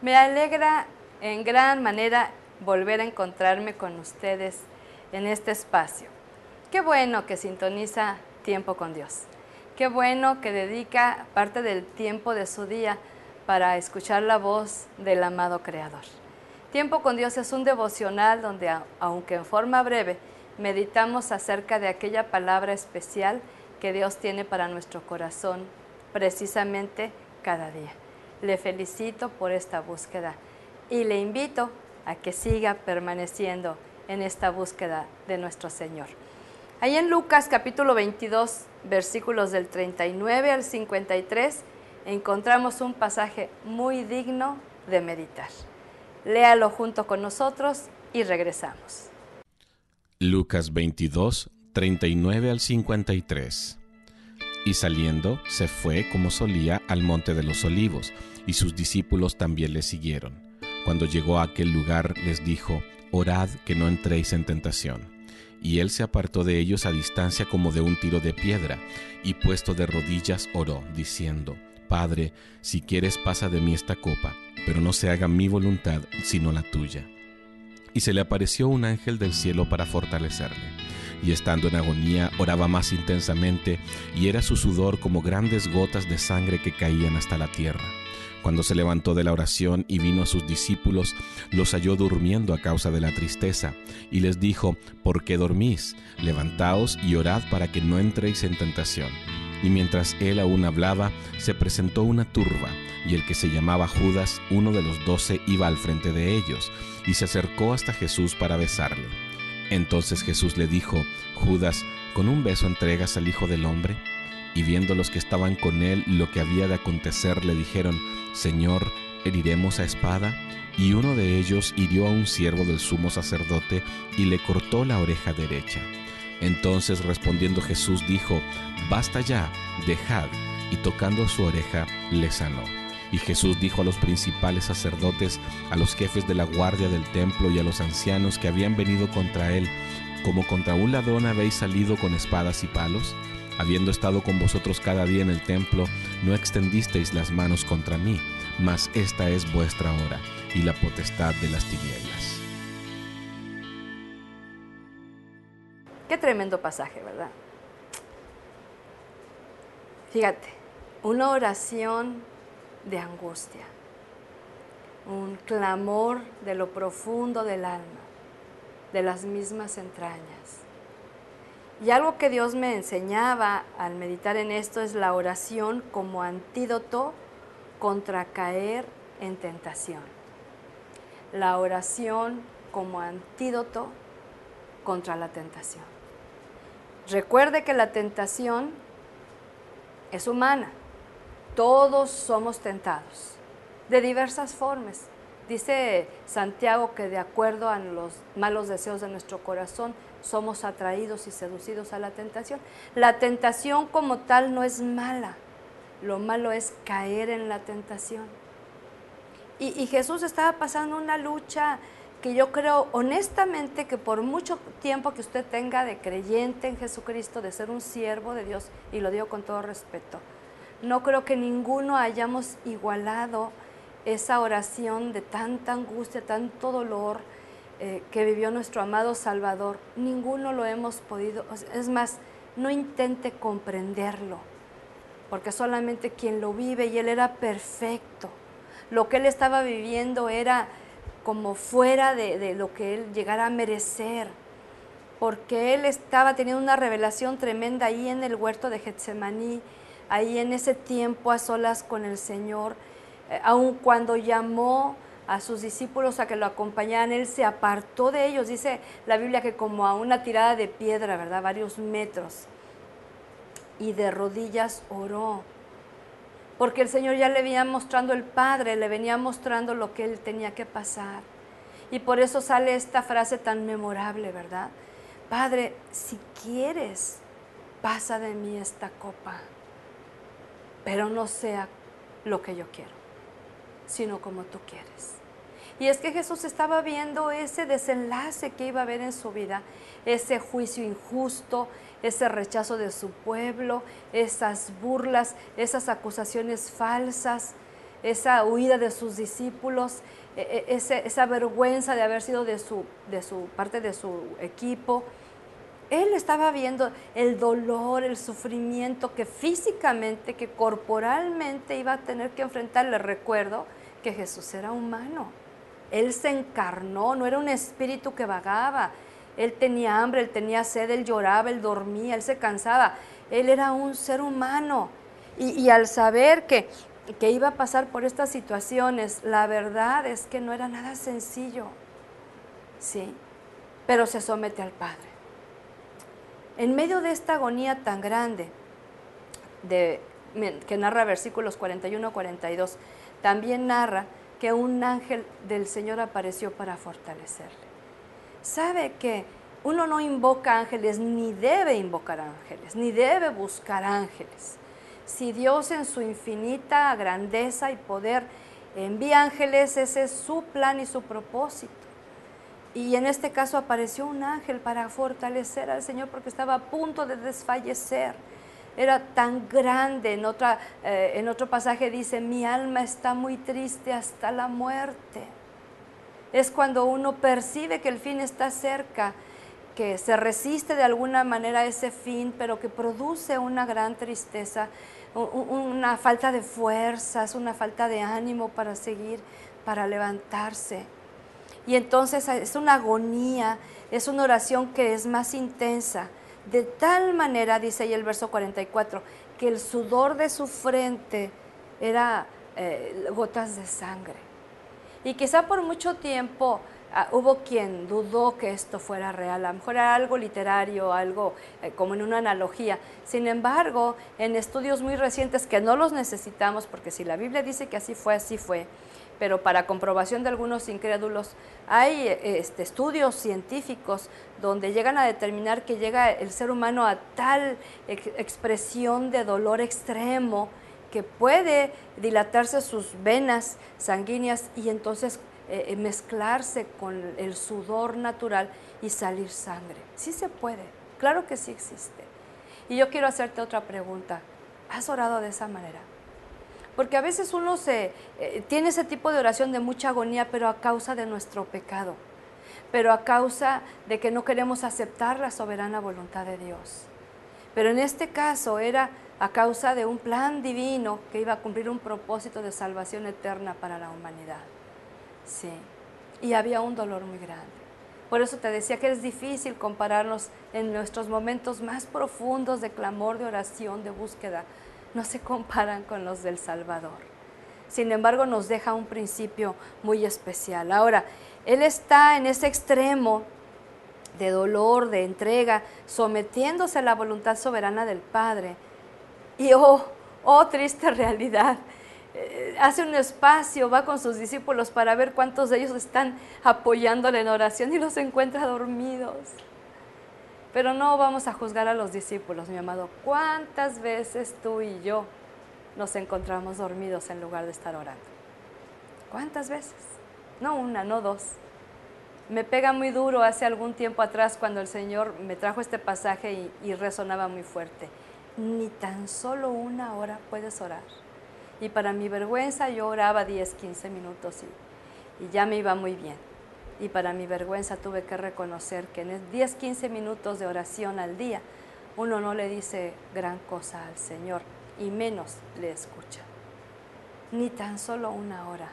Me alegra en gran manera volver a encontrarme con ustedes en este espacio. Qué bueno que sintoniza Tiempo con Dios. Qué bueno que dedica parte del tiempo de su día para escuchar la voz del amado Creador. Tiempo con Dios es un devocional donde, aunque en forma breve, meditamos acerca de aquella palabra especial que Dios tiene para nuestro corazón, precisamente cada día. Le felicito por esta búsqueda y le invito a que siga permaneciendo en esta búsqueda de nuestro Señor. Ahí en Lucas capítulo 22, versículos del 39 al 53, encontramos un pasaje muy digno de meditar. Léalo junto con nosotros y regresamos. Lucas 22, 39 al 53. Y saliendo, se fue como solía al monte de los olivos, y sus discípulos también le siguieron. Cuando llegó a aquel lugar, les dijo: Orad que no entréis en tentación. Y él se apartó de ellos a distancia como de un tiro de piedra, y puesto de rodillas oró, diciendo: Padre, si quieres pasa de mí esta copa, pero no se haga mi voluntad sino la tuya. Y se le apareció un ángel del cielo para fortalecerle. Y estando en agonía, oraba más intensamente, y era su sudor como grandes gotas de sangre que caían hasta la tierra. Cuando se levantó de la oración y vino a sus discípulos, los halló durmiendo a causa de la tristeza, y les dijo: ¿Por qué dormís? Levantaos y orad para que no entréis en tentación. Y mientras él aún hablaba, se presentó una turba, y el que se llamaba Judas, uno de los 12, iba al frente de ellos, y se acercó hasta Jesús para besarle. Entonces Jesús le dijo: Judas, ¿con un beso entregas al Hijo del Hombre? Y viendo los que estaban con él lo que había de acontecer, le dijeron: Señor, ¿heriremos a espada? Y uno de ellos hirió a un siervo del sumo sacerdote y le cortó la oreja derecha. Entonces respondiendo Jesús dijo: Basta ya, dejad. Y tocando su oreja, le sanó. Y Jesús dijo a los principales sacerdotes, a los jefes de la guardia del templo y a los ancianos que habían venido contra él: ¿Como contra un ladrón habéis salido con espadas y palos? Habiendo estado con vosotros cada día en el templo, no extendisteis las manos contra mí, mas esta es vuestra hora y la potestad de las tinieblas. Qué tremendo pasaje, ¿verdad? Fíjate, una oración de angustia, un clamor de lo profundo del alma, de las mismas entrañas. Y algo que Dios me enseñaba al meditar en esto es la oración como antídoto contra caer en tentación. La oración como antídoto contra la tentación. Recuerde que la tentación es humana. Todos somos tentados de diversas formas. Dice Santiago que de acuerdo a los malos deseos de nuestro corazón somos atraídos y seducidos a la tentación. La tentación como tal no es mala. Lo malo es caer en la tentación. Y Jesús estaba pasando una lucha que yo creo honestamente que por mucho tiempo que usted tenga de creyente en Jesucristo, de ser un siervo de Dios, y lo digo con todo respeto, no creo que ninguno hayamos igualado esa oración de tanta angustia, tanto dolor que vivió nuestro amado Salvador. Ninguno lo hemos podido, es más, no intente comprenderlo, porque solamente quien lo vive, y Él era perfecto. Lo que Él estaba viviendo era como fuera de lo que Él llegara a merecer, porque Él estaba teniendo una revelación tremenda ahí en el huerto de Getsemaní, ahí en ese tiempo a solas con el Señor. Aun cuando llamó a sus discípulos a que lo acompañaran, Él se apartó de ellos. Dice la Biblia que como a una tirada de piedra, ¿verdad? Varios metros. Y de rodillas oró. Porque el Señor ya le venía mostrando el Padre, le venía mostrando lo que Él tenía que pasar. Y por eso sale esta frase tan memorable, ¿verdad? Padre, si quieres, pasa de mí esta copa, pero no sea lo que yo quiero, sino como tú quieres. Y es que Jesús estaba viendo ese desenlace que iba a haber en su vida, ese juicio injusto, ese rechazo de su pueblo, esas burlas, esas acusaciones falsas, esa huida de sus discípulos, esa vergüenza de haber sido parte de su equipo. Él estaba viendo el dolor, el sufrimiento que físicamente, que corporalmente iba a tener que enfrentar. Les recuerdo que Jesús era humano. Él se encarnó, no era un espíritu que vagaba. Él tenía hambre, él tenía sed, él lloraba, él dormía, él se cansaba. Él era un ser humano. Y al saber que iba a pasar por estas situaciones, la verdad es que no era nada sencillo. Sí, pero se somete al Padre. En medio de esta agonía tan grande, que narra versículos 41-42, también narra que un ángel del Señor apareció para fortalecerle. Sabe que uno no invoca ángeles, ni debe invocar ángeles, ni debe buscar ángeles. Si Dios en su infinita grandeza y poder envía ángeles, ese es su plan y su propósito. Y en este caso apareció un ángel para fortalecer al Señor porque estaba a punto de desfallecer. Era tan grande. En otro pasaje dice, mi alma está muy triste hasta la muerte. Es cuando uno percibe que el fin está cerca, que se resiste de alguna manera a ese fin, pero que produce una gran tristeza, una falta de fuerzas, una falta de ánimo para seguir, para levantarse. Y entonces es una agonía, es una oración que es más intensa, de tal manera, dice ahí el verso 44, que el sudor de su frente era gotas de sangre. Y quizá por mucho tiempo hubo quien dudó que esto fuera real, a lo mejor era algo literario, algo como en una analogía. Sin embargo, en estudios muy recientes que no los necesitamos, porque si la Biblia dice que así fue, pero para comprobación de algunos incrédulos, hay estudios científicos donde llegan a determinar que llega el ser humano a tal expresión de dolor extremo que puede dilatarse sus venas sanguíneas y entonces mezclarse con el sudor natural y salir sangre. Sí se puede, claro que sí existe. Y yo quiero hacerte otra pregunta. ¿Has orado de esa manera? Porque a veces uno tiene ese tipo de oración de mucha agonía, pero a causa de nuestro pecado, pero a causa de que no queremos aceptar la soberana voluntad de Dios. Pero en este caso era a causa de un plan divino que iba a cumplir un propósito de salvación eterna para la humanidad. Sí, y había un dolor muy grande. Por eso te decía que es difícil compararnos en nuestros momentos más profundos de clamor, de oración, de búsqueda. No se comparan con los del Salvador. Sin embargo, nos deja un principio muy especial. Ahora, Él está en ese extremo de dolor, de entrega, sometiéndose a la voluntad soberana del Padre. Y triste realidad, hace un espacio, va con sus discípulos para ver cuántos de ellos están apoyándole en oración y los encuentra dormidos. Pero no vamos a juzgar a los discípulos, mi amado. ¿Cuántas veces tú y yo nos encontramos dormidos en lugar de estar orando? ¿Cuántas veces? No una, no dos. Me pega muy duro hace algún tiempo atrás cuando el Señor me trajo este pasaje y resonaba muy fuerte. Ni tan solo una hora puedes orar. Y para mi vergüenza yo oraba 10, 15 minutos y ya me iba muy bien. Y para mi vergüenza tuve que reconocer que en 10, 15 minutos de oración al día, uno no le dice gran cosa al Señor y menos le escucha. Ni tan solo una hora,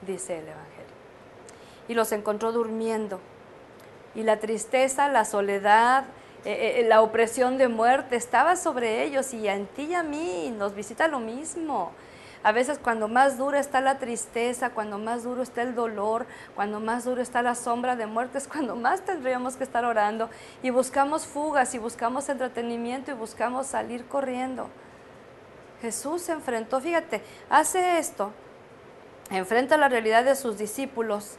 dice el Evangelio. Y los encontró durmiendo. Y la tristeza, la soledad, la opresión de muerte estaba sobre ellos y a ti y a mí nos visita lo mismo. A veces cuando más dura está la tristeza, cuando más duro está el dolor, cuando más duro está la sombra de muerte, es cuando más tendríamos que estar orando y buscamos fugas y buscamos entretenimiento y buscamos salir corriendo. Jesús se enfrentó, fíjate, hace esto, enfrenta la realidad de sus discípulos.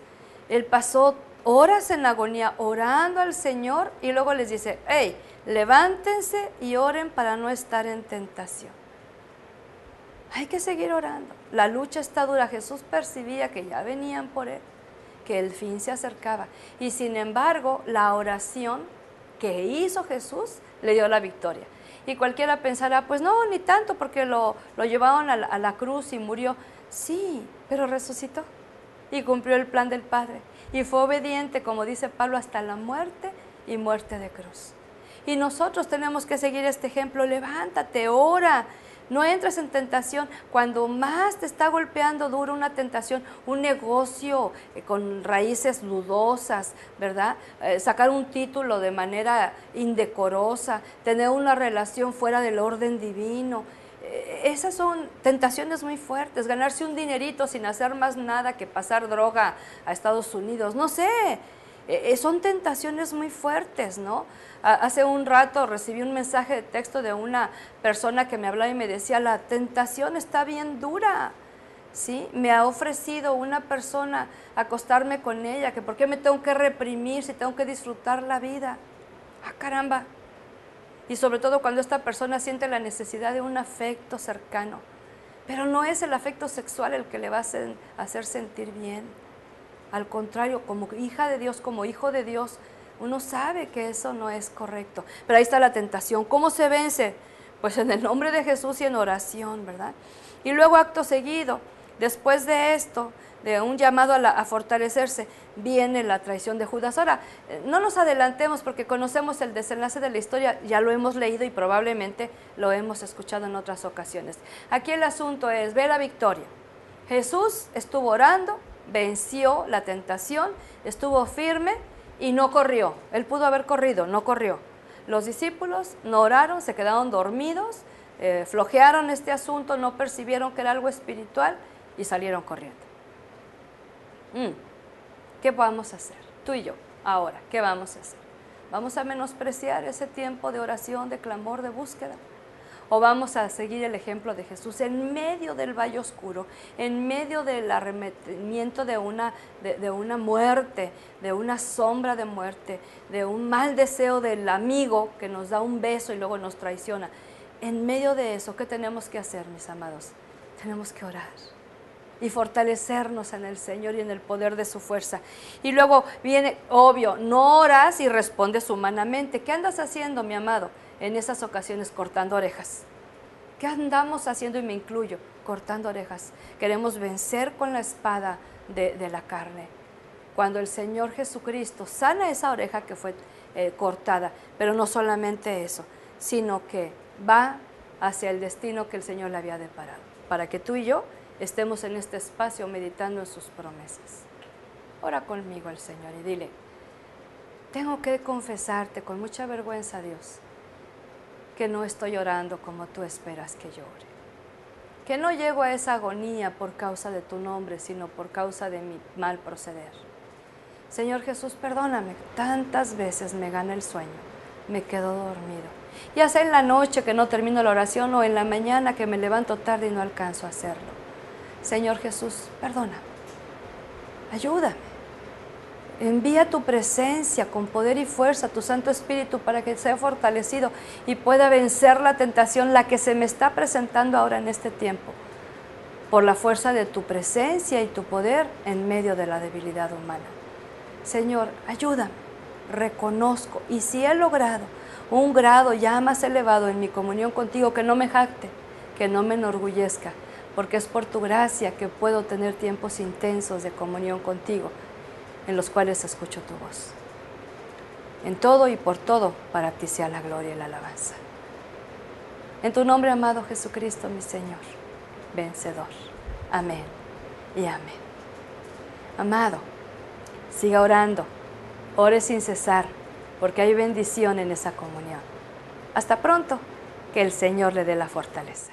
Él pasó horas en agonía orando al Señor y luego les dice, hey, levántense y oren para no estar en tentación. Hay que seguir orando. La lucha está dura. Jesús percibía que ya venían por Él, que el fin se acercaba. Y sin embargo, la oración que hizo Jesús le dio la victoria. Y cualquiera pensará, pues no, ni tanto, porque lo llevaron a la cruz y murió. Sí, pero resucitó y cumplió el plan del Padre. Y fue obediente, como dice Pablo, hasta la muerte y muerte de cruz. Y nosotros tenemos que seguir este ejemplo. Levántate, ora. No entres en tentación. Cuando más te está golpeando duro una tentación, un negocio con raíces dudosas, ¿verdad? Sacar un título de manera indecorosa, tener una relación fuera del orden divino. Esas son tentaciones muy fuertes. Ganarse un dinerito sin hacer más nada que pasar droga a Estados Unidos. No sé. Son tentaciones muy fuertes, ¿no? Hace un rato recibí un mensaje de texto de una persona que me hablaba y me decía, la tentación está bien dura, ¿sí? Me ha ofrecido una persona acostarme con ella, que por qué me tengo que reprimir si tengo que disfrutar la vida. ¡Ah, caramba! Y sobre todo cuando esta persona siente la necesidad de un afecto cercano, pero no es el afecto sexual el que le va a hacer sentir bien. Al contrario, como hija de Dios, como hijo de Dios, uno sabe que eso no es correcto. Pero ahí está la tentación. ¿Cómo se vence? Pues en el nombre de Jesús y en oración, ¿verdad? Y luego acto seguido, después de esto, de un llamado a fortalecerse, viene la traición de Judas. Ahora, no nos adelantemos porque conocemos el desenlace de la historia, ya lo hemos leído y probablemente lo hemos escuchado en otras ocasiones. Aquí el asunto es, ve la victoria. Jesús estuvo orando, venció la tentación, estuvo firme y no corrió. Él pudo haber corrido, no corrió. Los discípulos no oraron, se quedaron dormidos, flojearon este asunto, no percibieron que era algo espiritual y salieron corriendo. ¿Qué vamos a hacer? Tú y yo, ahora, ¿qué vamos a hacer? ¿Vamos a menospreciar ese tiempo de oración, de clamor, de búsqueda? ¿O vamos a seguir el ejemplo de Jesús en medio del valle oscuro, en medio del arremetimiento de una muerte, de una sombra de muerte, de un mal deseo del amigo que nos da un beso y luego nos traiciona? En medio de eso, ¿qué tenemos que hacer, mis amados? Tenemos que orar y fortalecernos en el Señor y en el poder de su fuerza. Y luego viene, obvio, no oras y respondes humanamente. ¿Qué andas haciendo, mi amado? En esas ocasiones cortando orejas. ¿Qué andamos haciendo? Y me incluyo, cortando orejas. Queremos vencer con la espada de la carne. Cuando el Señor Jesucristo sana esa oreja que fue cortada, pero no solamente eso, sino que va hacia el destino que el Señor le había deparado, para que tú y yo estemos en este espacio meditando en sus promesas. Ora conmigo al Señor y dile, tengo que confesarte con mucha vergüenza, Dios, que no estoy orando como tú esperas que yo ore, que no llego a esa agonía por causa de tu nombre, sino por causa de mi mal proceder. Señor Jesús, perdóname, tantas veces me gana el sueño, me quedo dormido, ya sea en la noche que no termino la oración o en la mañana que me levanto tarde y no alcanzo a hacerlo. Señor Jesús, perdóname, ayúdame. Envía tu presencia con poder y fuerza, tu Santo Espíritu, para que sea fortalecido y pueda vencer la tentación, la que se me está presentando ahora en este tiempo, por la fuerza de tu presencia y tu poder en medio de la debilidad humana. Señor, ayúdame, reconozco, y si he logrado un grado ya más elevado en mi comunión contigo, que no me jacte, que no me enorgullezca, porque es por tu gracia que puedo tener tiempos intensos de comunión contigo, en los cuales escucho tu voz. En todo y por todo, para ti sea la gloria y la alabanza. En tu nombre, amado Jesucristo, mi Señor, vencedor. Amén y amén. Amado, siga orando, ore sin cesar, porque hay bendición en esa comunión. Hasta pronto, que el Señor le dé la fortaleza.